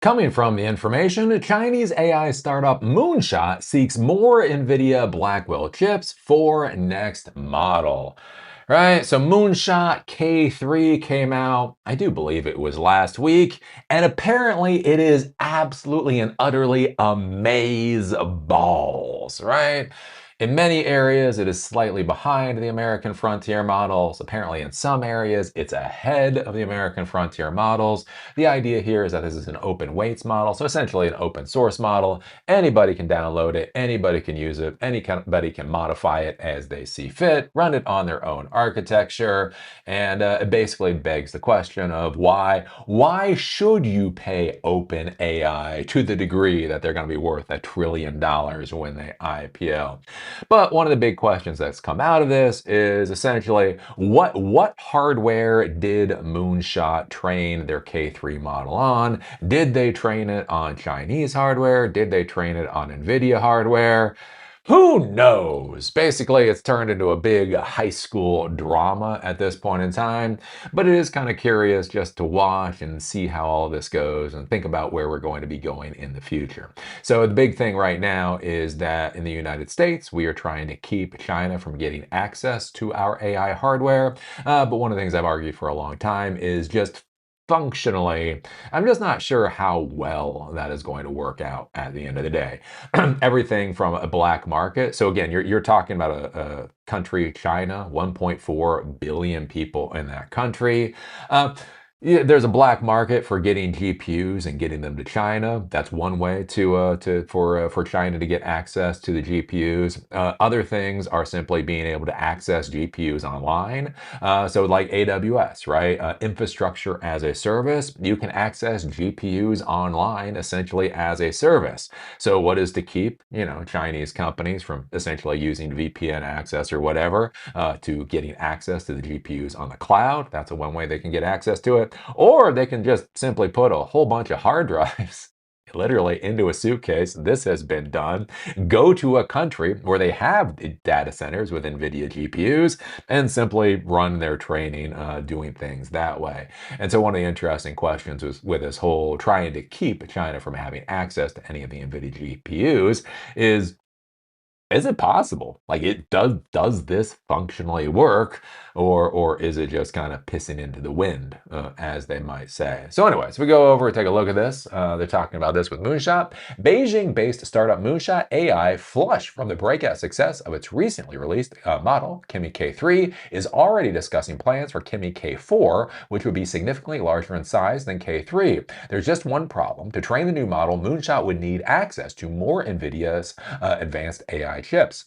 Coming from the information, Chinese AI startup Moonshot seeks more NVIDIA Blackwell chips for next model. Right? So Moonshot K3 came out, I do believe it was last week, and apparently it is absolutely and utterly amaze balls, right? In many areas, it is slightly behind the American frontier models. Apparently, in some areas, it's ahead of the American frontier models. The idea here is that this is an open weights model, so essentially an open source model. Anybody can download it, anybody can use it, anybody can modify it as they see fit, run it on their own architecture, and it basically begs the question of why should you pay open AI to the degree that they're going to be worth $1 trillion when they IPO? But one of the big questions that's come out of this is essentially what hardware did Moonshot train their K3 model on? Did they train it on Chinese hardware? Did they train it on NVIDIA hardware? Who knows? Basically, it's turned into a big high school drama at this point in time, but it is kind of curious just to watch and see how all this goes and think about where we're going to be going in the future. So the big thing right now is that in the United States, we are trying to keep China from getting access to our AI hardware. But one of the things I've argued for a long time is just functionally, I'm just not sure how well that is going to work out at the end of the day. Everything from a black market. So again, you're talking about a country, China, 1.4 billion people in that country. Yeah, there's a black market for getting GPUs and getting them to China. That's one way for China to get access to the GPUs. Other things are simply being able to access GPUs online. So like AWS, right? Infrastructure as a service. You can access GPUs online essentially as a service. So what is to keep, Chinese companies from essentially using VPN access or whatever to getting access to the GPUs on the cloud? That's one way they can get access to it. Or they can just simply put a whole bunch of hard drives literally into a suitcase. This has been done. Go to a country where they have data centers with NVIDIA GPUs and simply run their training doing things that way. And so one of the interesting questions was with this whole trying to keep China from having access to any of the NVIDIA GPUs is it possible? Like it does this functionally work, or is it just kind of pissing into the wind, as they might say? So anyways, we go over and take a look at this. They're talking about this with Moonshot. Beijing-based startup Moonshot AI, flush from the breakout success of its recently released model, Kimi K3, is already discussing plans for Kimi K4, which would be significantly larger in size than K3. There's just one problem. To train the new model, Moonshot would need access to more NVIDIA's advanced AI chips.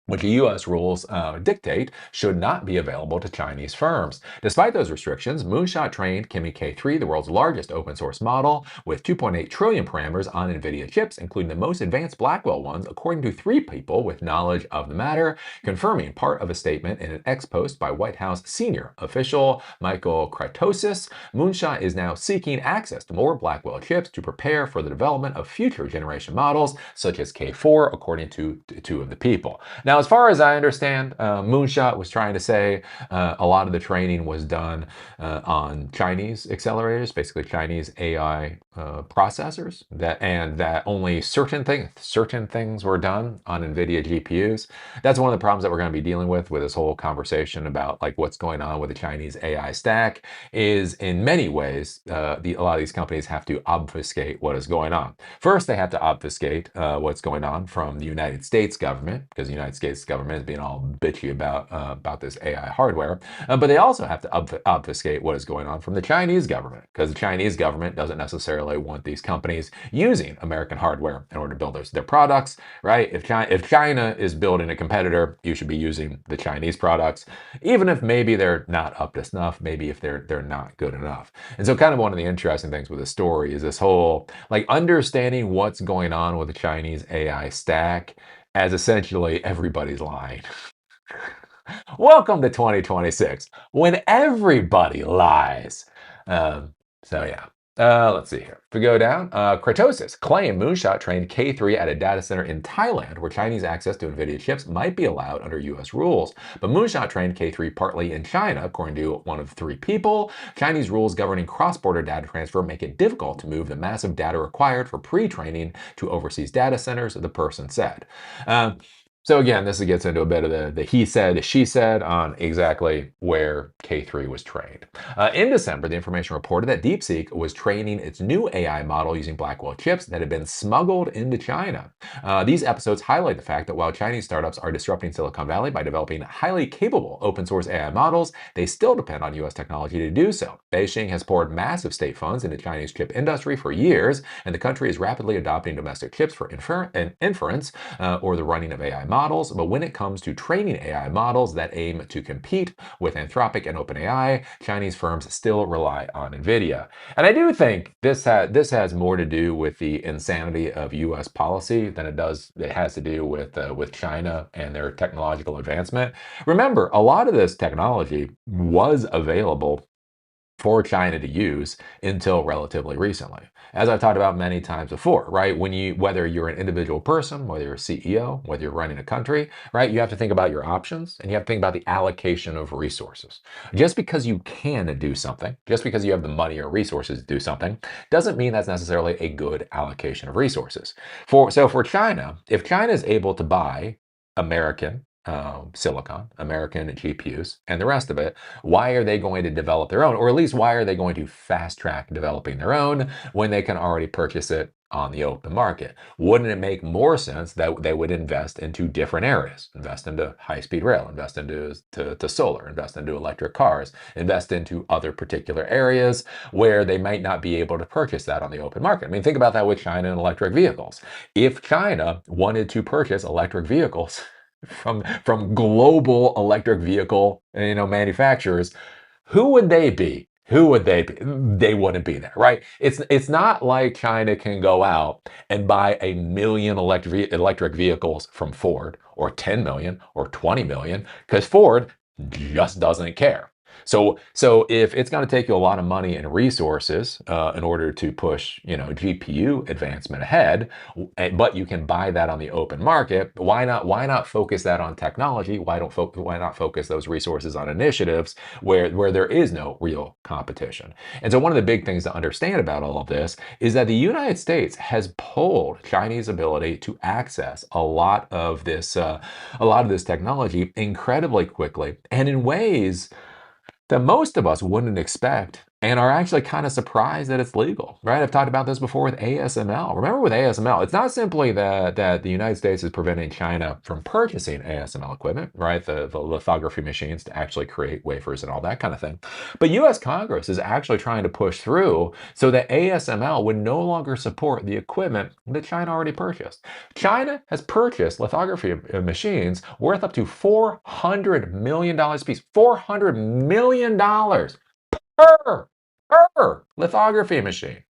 Which U.S. rules dictate should not be available to Chinese firms. Despite those restrictions, Moonshot trained Kimi K3, the world's largest open source model, with 2.8 trillion parameters on NVIDIA chips, including the most advanced Blackwell ones, according to 3 people with knowledge of the matter, confirming part of a statement in an ex-post by White House senior official Michael Kratosis. Moonshot is now seeking access to more Blackwell chips to prepare for the development of future generation models, such as K4, according to 2 of the people. Now, as far as I understand, Moonshot was trying to say a lot of the training was done on Chinese accelerators, basically Chinese AI processors, that only certain things were done on NVIDIA GPUs. That's one of the problems that we're going to be dealing with this whole conversation about like what's going on with the Chinese AI stack. Is in many ways a lot of these companies have to obfuscate what is going on. First, they have to obfuscate what's going on from the United States government, because the United States government is being all bitchy about this AI hardware. But they also have to obfuscate what is going on from the Chinese government, because the Chinese government doesn't necessarily want these companies using American hardware in order to build their products, right? If China is building a competitor, you should be using the Chinese products, even if maybe they're not up to snuff, maybe if they're not good enough. And so kind of one of the interesting things with the story is this whole like understanding what's going on with the Chinese AI stack, as essentially everybody's lying. Welcome to 2026, when everybody lies. So yeah. Let's see here. If we go down, Kratosis claimed Moonshot trained K3 at a data center in Thailand where Chinese access to NVIDIA chips might be allowed under US rules. But Moonshot trained K3 partly in China, according to one of three people. Chinese rules governing cross-border data transfer make it difficult to move the massive data required for pre-training to overseas data centers, the person said. So again, this gets into a bit of the he said, she said on exactly where K3 was trained. In December, the information reported that DeepSeek was training its new AI model using Blackwell chips that had been smuggled into China. These episodes highlight the fact that while Chinese startups are disrupting Silicon Valley by developing highly capable open source AI models, they still depend on US technology to do so. Beijing has poured massive state funds into Chinese chip industry for years, and the country is rapidly adopting domestic chips for inference or the running of AI models. But when it comes to training AI models that aim to compete with Anthropic and OpenAI, Chinese firms still rely on NVIDIA. And I do think this has more to do with the insanity of U.S. policy than it has to do with China and their technological advancement. Remember, a lot of this technology was available for China to use until relatively recently. As I've talked about many times before, right? Whether you're an individual person, whether you're a CEO, whether you're running a country, right? You have to think about your options and you have to think about the allocation of resources. Just because you can do something, just because you have the money or resources to do something, doesn't mean that's necessarily a good allocation of resources. So for China, if China is able to buy American silicon, American GPUs, and the rest of it, why are they going to develop their own? Or at least why are they going to fast track developing their own when they can already purchase it on the open market? Wouldn't it make more sense that they would invest into different areas? Invest into high-speed rail, invest into to solar, invest into electric cars, invest into other particular areas where they might not be able to purchase that on the open market. I mean, think about that with China and electric vehicles. If China wanted to purchase electric vehicles from global electric vehicle manufacturers, who would they be? Who would they be? They wouldn't be there, right? It's not like China can go out and buy 1 million electric vehicles from Ford, or 10 million, or 20 million, because Ford just doesn't care. So if it's going to take you a lot of money and resources in order to push, GPU advancement ahead, but you can buy that on the open market, why not focus that on technology? Why not focus those resources on initiatives where there is no real competition? And so one of the big things to understand about all of this is that the United States has pulled Chinese ability to access a lot of this technology incredibly quickly and in ways that most of us wouldn't expect and are actually kind of surprised that it's legal, right? I've talked about this before with ASML. Remember with ASML, it's not simply that the United States is preventing China from purchasing ASML equipment, right? The lithography machines to actually create wafers and all that kind of thing. But US Congress is actually trying to push through so that ASML would no longer support the equipment that China already purchased. China has purchased lithography machines worth up to $400 million a piece. $400 million per lithography machine.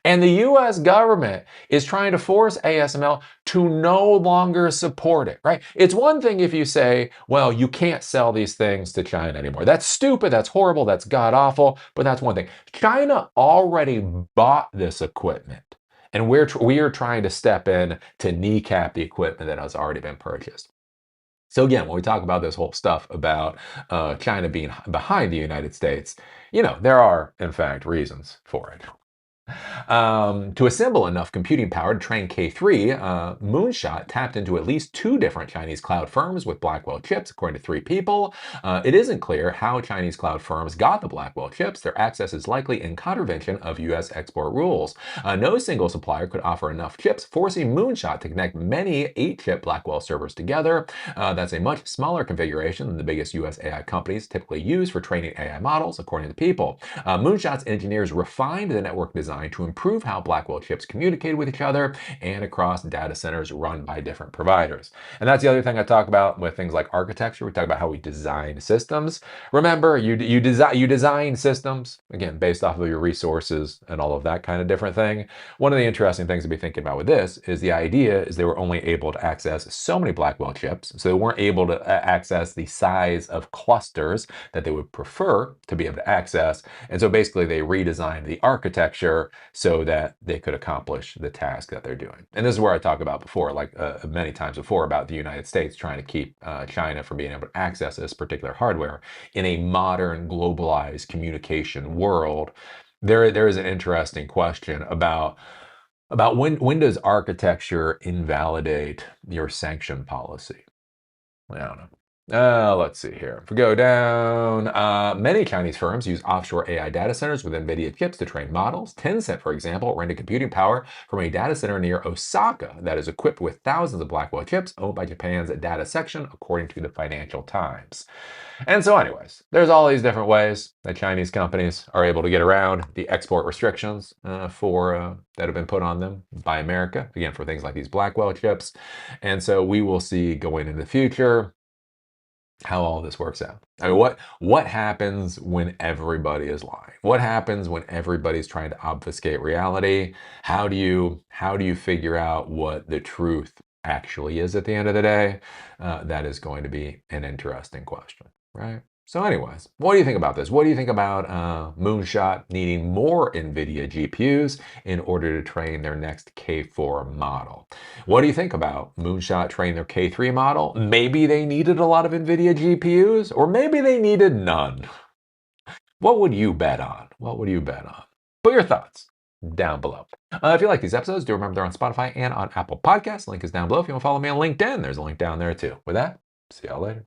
And the US government is trying to force ASML to no longer support it, right? It's one thing if you say, well, you can't sell these things to China anymore. That's stupid, that's horrible, that's god awful, but that's one thing. China already bought this equipment. And we are trying to step in to kneecap the equipment that has already been purchased. So again, when we talk about this whole stuff about China being behind the United States, there are, in fact, reasons for it. To assemble enough computing power to train K3, Moonshot tapped into at least 2 different Chinese cloud firms with Blackwell chips, according to 3 people. It isn't clear how Chinese cloud firms got the Blackwell chips. Their access is likely in contravention of U.S. export rules. No single supplier could offer enough chips, forcing Moonshot to connect many 8-chip Blackwell servers together. That's a much smaller configuration than the biggest U.S. AI companies typically use for training AI models, according to the people. Moonshot's engineers refined the network design to improve how Blackwell chips communicate with each other and across data centers run by different providers. And that's the other thing I talk about with things like architecture. We talk about how we design systems. Remember, you design systems, again, based off of your resources and all of that kind of different thing. One of the interesting things to be thinking about with this is the idea is they were only able to access so many Blackwell chips, so they weren't able to access the size of clusters that they would prefer to be able to access. And so basically they redesigned the architecture hardware so that they could accomplish the task that they're doing. And this is where I talk about before, like many times before, about the United States trying to keep China from being able to access this particular hardware in a modern, globalized communication world. There is an interesting question about when does architecture invalidate your sanction policy? I don't know. Let's see here. If we go down, many Chinese firms use offshore AI data centers with NVIDIA chips to train models. Tencent, for example, rented computing power from a data center near Osaka that is equipped with thousands of Blackwell chips owned by Japan's data section, according to the Financial Times. And so anyways, there's all these different ways that Chinese companies are able to get around the export restrictions that have been put on them by America, again, for things like these Blackwell chips. And so we will see going into the future how all this works out. I mean, what happens when everybody is lying? What happens when everybody's trying to obfuscate reality? How do you figure out what the truth actually is at the end of the day? That is going to be an interesting question, right? So anyways, what do you think about this? What do you think about Moonshot needing more NVIDIA GPUs in order to train their next K4 model? What do you think about Moonshot training their K3 model? Maybe they needed a lot of NVIDIA GPUs, or maybe they needed none. What would you bet on? What would you bet on? Put your thoughts down below. If you like these episodes, do remember they're on Spotify and on Apple Podcasts. Link is down below. If you want to follow me on LinkedIn, there's a link down there too. With that, see y'all later.